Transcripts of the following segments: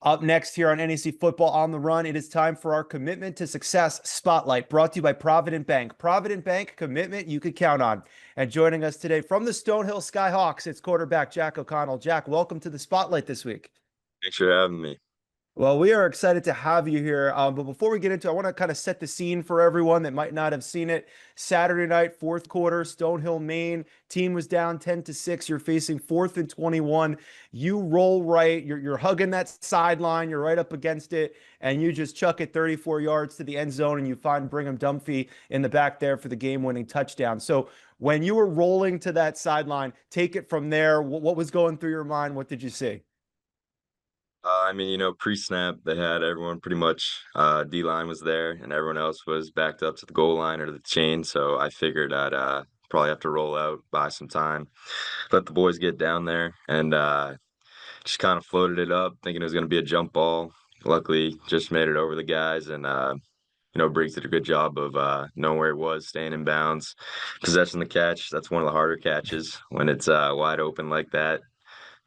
Up next here on NEC Football on the Run, it is time for our Commitment to Success Spotlight, brought to you by Provident Bank. Provident Bank, commitment you could count on. And joining us today from the Stonehill Skyhawks, it's quarterback Jack O'Connell. Jack, welcome to the Spotlight this week. Thanks for having me. Well, we are excited to have you here. But before we get into it, I want to kind of set the scene for everyone that might not have seen it. Saturday night, fourth quarter, Stonehill, Maine. Team was down 10-6. You're facing 4th and 21. You roll right. You're hugging that sideline. You're right up against it, and you just chuck it 34 yards to the end zone, and you find Brigham Dunphy in the back there for the game-winning touchdown. So when you were rolling to that sideline, take it from there. What was going through your mind? What did you see? Pre-snap, they had everyone pretty much, D-line was there, and everyone else was backed up to the goal line or the chain, so I figured I'd probably have to roll out, buy some time, let the boys get down there, and just kind of floated it up, thinking it was going to be a jump ball. Luckily, just made it over the guys, and Briggs did a good job of knowing where he was, staying in bounds, possessing the catch. That's one of the harder catches when it's wide open like that.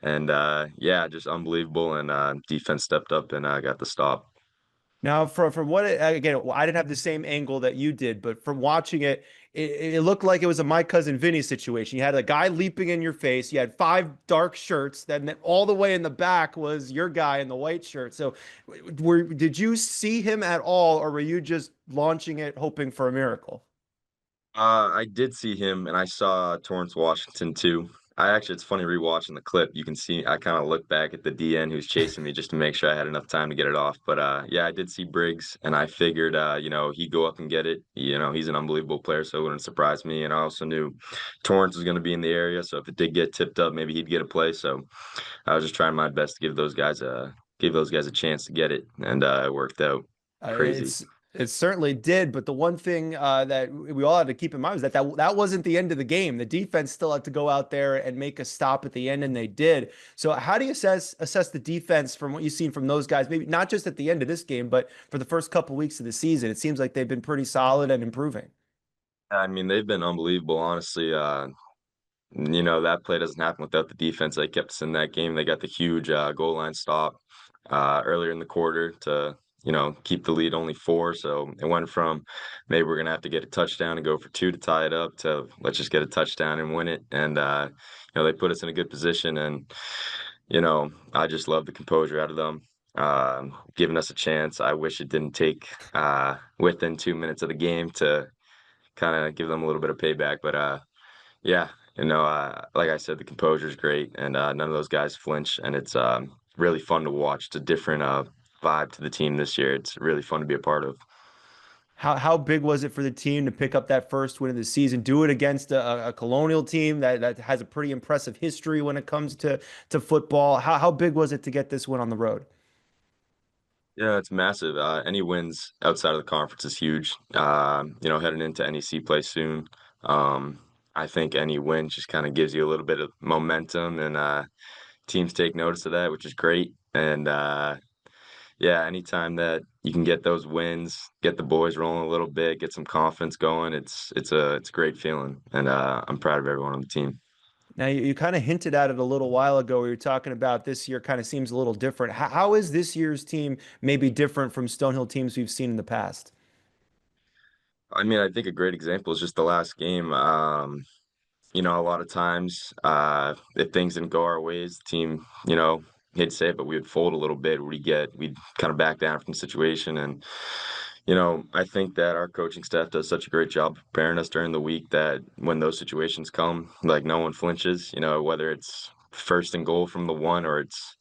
And yeah, just unbelievable. And defense stepped up and got the stop. Now, from what again, I didn't have the same angle that you did, but from watching it, it looked like it was a my cousin Vinny situation. You had a guy leaping in your face. You had five dark shirts. Then all the way in the back was your guy in the white shirt. So, did you see him at all, or were you just launching it hoping for a miracle? I did see him, and I saw Torrance Washington too. It's funny rewatching the clip. You can see I kind of look back at the DN who's chasing me just to make sure I had enough time to get it off. But yeah, I did see Briggs, and I figured, he'd go up and get it. He's an unbelievable player, so it wouldn't surprise me. And I also knew Torrance was going to be in the area, so if it did get tipped up, maybe he'd get a play. So I was just trying my best to give those guys a chance to get it, and it worked out crazy. It certainly did, but the one thing that we all had to keep in mind was that wasn't the end of the game. The defense still had to go out there and make a stop at the end, and they did. So, how do you assess the defense from what you've seen from those guys? Maybe not just at the end of this game, but for the first couple weeks of the season. It seems like they've been pretty solid and improving. I mean, they've been unbelievable, honestly. That play doesn't happen without the defense. They kept us in that game. They got the huge goal line stop earlier in the quarter to, keep the lead only 4. So it went from maybe we're gonna have to get a touchdown and go for 2 to tie it up to let's just get a touchdown and win it. And they put us in a good position. And I just love the composure out of them, giving us a chance. I wish it didn't take within 2 minutes of the game to kind of give them a little bit of payback, but yeah, like I said, the composure is great, and none of those guys flinch, and it's really fun to watch. It's a different vibe to the team this year. It's really fun to be a part of. How big was it for the team to pick up that first win of the season? Do it against a Colonial team that has a pretty impressive history when it comes to football. How big was it to get this win on the road? Yeah, it's massive. Any wins outside of the conference is huge. Heading into NEC play soon. I think any win just kind of gives you a little bit of momentum, and teams take notice of that, which is great. And yeah, anytime that you can get those wins, get the boys rolling a little bit, get some confidence going, it's a great feeling, and I'm proud of everyone on the team. Now, you kind of hinted at it a little while ago. We were talking about this year kind of seems a little different. How is this year's team maybe different from Stonehill teams we've seen in the past? I mean, I think a great example is just the last game. A lot of times, if things didn't go our ways, the team, hate to say it, but we would fold a little bit. We'd kind of back down from the situation. And, I think that our coaching staff does such a great job preparing us during the week that when those situations come, like no one flinches, whether it's first and goal from the 1 or it's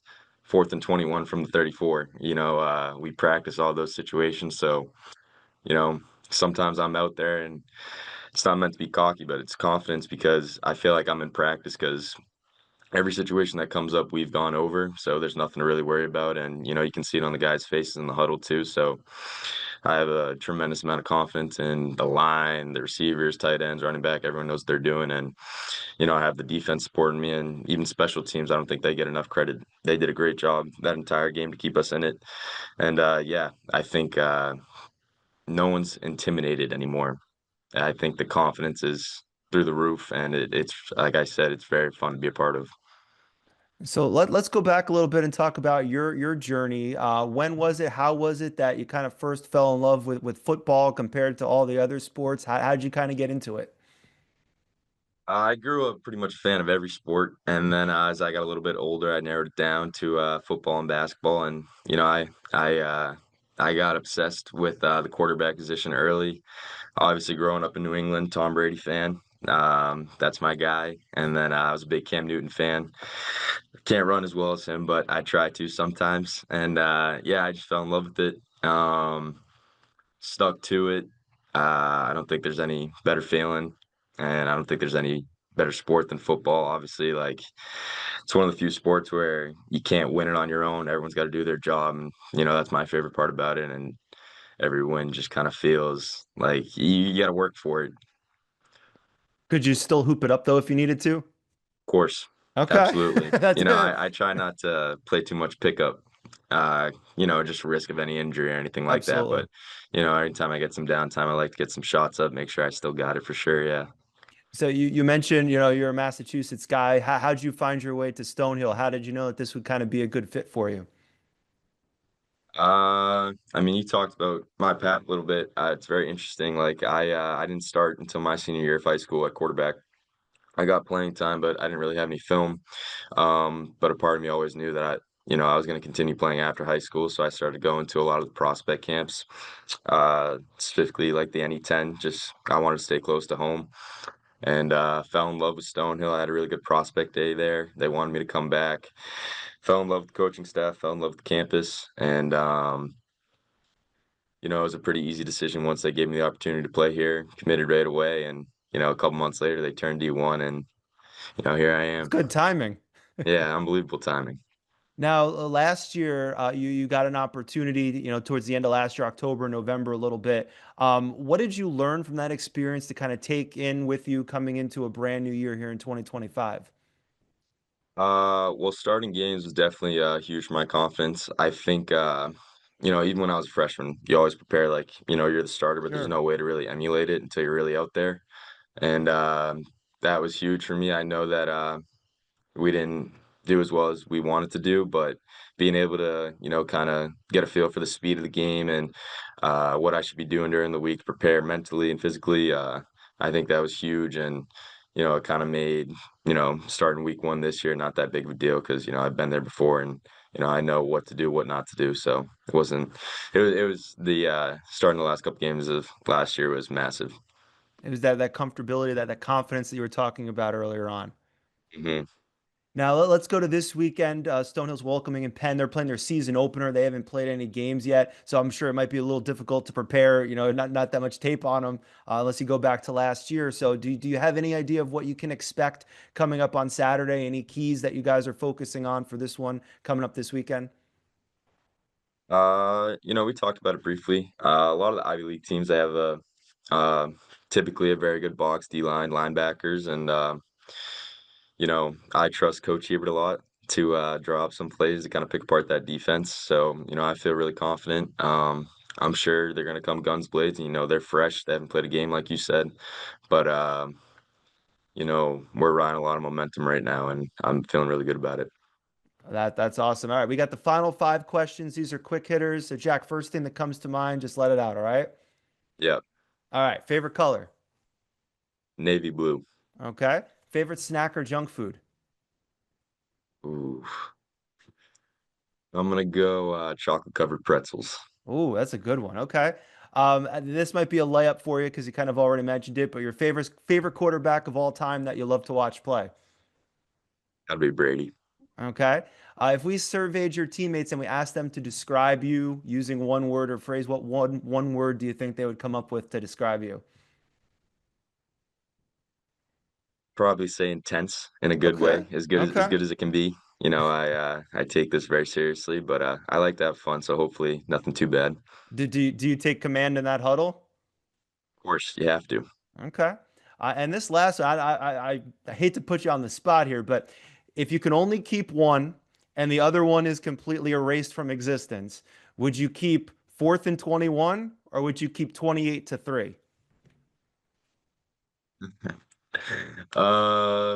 4th and 21 from the 34, we practice all those situations. So, you know, sometimes I'm out there and it's not meant to be cocky, but it's confidence because I feel like I'm in practice because every situation that comes up, we've gone over. So there's nothing to really worry about. And, you can see it on the guys' faces in the huddle too. So I have a tremendous amount of confidence in the line, the receivers, tight ends, running back. Everyone knows what they're doing. And, I have the defense supporting me and even special teams. I don't think they get enough credit. They did a great job that entire game to keep us in it. And yeah, I think no one's intimidated anymore. I think the confidence is through the roof, and it's like I said, it's very fun to be a part of. So let's go back a little bit and talk about your journey. When was it? How was it that you kind of first fell in love with football compared to all the other sports? How'd you kind of get into it? I grew up pretty much a fan of every sport, and then as I got a little bit older, I narrowed it down to football and basketball. And I got obsessed with the quarterback position early. Obviously, growing up in New England, Tom Brady fan. That's my guy. And then I was a big Cam Newton fan. Can't run as well as him, but I try to sometimes. And yeah, I just fell in love with it. Stuck to it. I don't think there's any better feeling, and I don't think there's any better sport than football. Obviously, like it's one of the few sports where you can't win it on your own. Everyone's got to do their job, and that's my favorite part about it. And every win just kind of feels like you got to work for it. Could you still hoop it up though if you needed to? Of course, Okay, absolutely. that's it. I try not to play too much pickup. Just risk of any injury or anything like that. Absolutely. But anytime I get some downtime, I like to get some shots up, make sure I still got it for sure. Yeah. So you mentioned you're a Massachusetts guy. How'd you find your way to Stonehill? How did you know that this would kind of be a good fit for you? I mean, you talked about my path a little bit. It's very interesting. Like I didn't start until my senior year of high school at quarterback. I got playing time, but I didn't really have any film. But a part of me always knew that I was going to continue playing after high school. So I started going to a lot of the prospect camps, specifically like the NE10. Just I wanted to stay close to home and fell in love with Stonehill. I had a really good prospect day there. They wanted me to come back. Fell in love with the coaching staff, fell in love with the campus, and it was a pretty easy decision once they gave me the opportunity to play here. Committed right away, and a couple months later they turned D1, and here I It's am. good timing. Yeah, unbelievable timing. Now, last year, you got an opportunity, towards the end of last year, October, November, a little bit. What did you learn from that experience to kind of take in with you coming into a brand new year here in 2025? Well, starting games was definitely huge for my confidence. I think even when I was a freshman, you always prepare like you're the starter, but there's Sure. no way to really emulate it until you're really out there, and that was huge for me. I know that we didn't do as well as we wanted to do, but being able to, kind of get a feel for the speed of the game and what I should be doing during the week, prepare mentally and physically, I think that was huge. And, it kind of made, starting week one this year not that big of a deal because, I've been there before and, I know what to do, what not to do. So it was the starting the last couple games of last year was massive. It was that comfortability, that confidence that you were talking about earlier on. Hmm. Now let's go to this weekend. Stonehill's welcoming in Penn. They're playing their season opener. They haven't played any games yet, so I'm sure it might be a little difficult to prepare. Not that much tape on them unless you go back to last year. So do you have any idea of what you can expect coming up on Saturday? Any keys that you guys are focusing on for this one coming up this weekend? We talked about it briefly. A lot of the Ivy League teams they have uh, typically a very good box D line linebackers, and I trust Coach Hebert a lot to draw up some plays to kind of pick apart that defense. So I feel really confident. I'm sure they're going to come guns blazing. They're fresh. They haven't played a game like you said, but we're riding a lot of momentum right now, and I'm feeling really good about it. That's awesome. All right, we got the final five questions. These are quick hitters. So Jack, first thing that comes to mind, just let it out. All right. Yeah, All right. Favorite color. navy blue. Okay. Favorite snack or junk food. Ooh, I'm gonna go chocolate covered pretzels. Ooh, that's a good one. Okay. This might be a layup for you because you kind of already mentioned it, but your favorite quarterback of all time that you love to watch play. Gotta be Brady. Okay. If we surveyed your teammates and we asked them to describe you using one word or phrase, what one word do you think they would come up with to describe you? Probably say intense in a good Okay. way, as Okay. good as it can be. I take this very seriously, but I like to have fun, so hopefully nothing too bad. Of Do you take command in that huddle? course, you have to. Okay. And this last, I hate to put you on the spot here, but if you can only keep one and the other one is completely erased from existence, would you keep 4th and 21 or would you keep 28 to 3?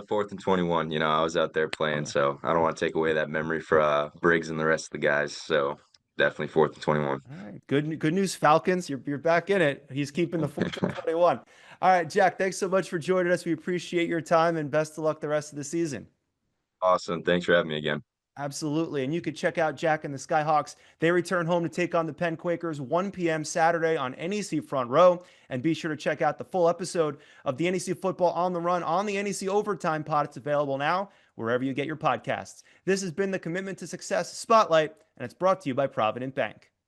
Fourth and 21. You know, I was out there playing, Okay. so I don't want to take away that memory for Briggs and the rest of the guys. So definitely fourth and 21. All right. Good news, Falcons. You're back in it. He's keeping the 4th and 21. All right, Jack, thanks so much for joining us. We appreciate your time and best of luck the rest of the season. Awesome. Thanks for having me again. Absolutely. And you can check out Jack and the Skyhawks. They return home to take on the Penn Quakers 1 p.m. Saturday on NEC Front Row. And be sure to check out the full episode of the NEC Football on the Run on the NEC Overtime Pod. It's available now wherever you get your podcasts. This has been the Commitment to Success Spotlight, and it's brought to you by Provident Bank.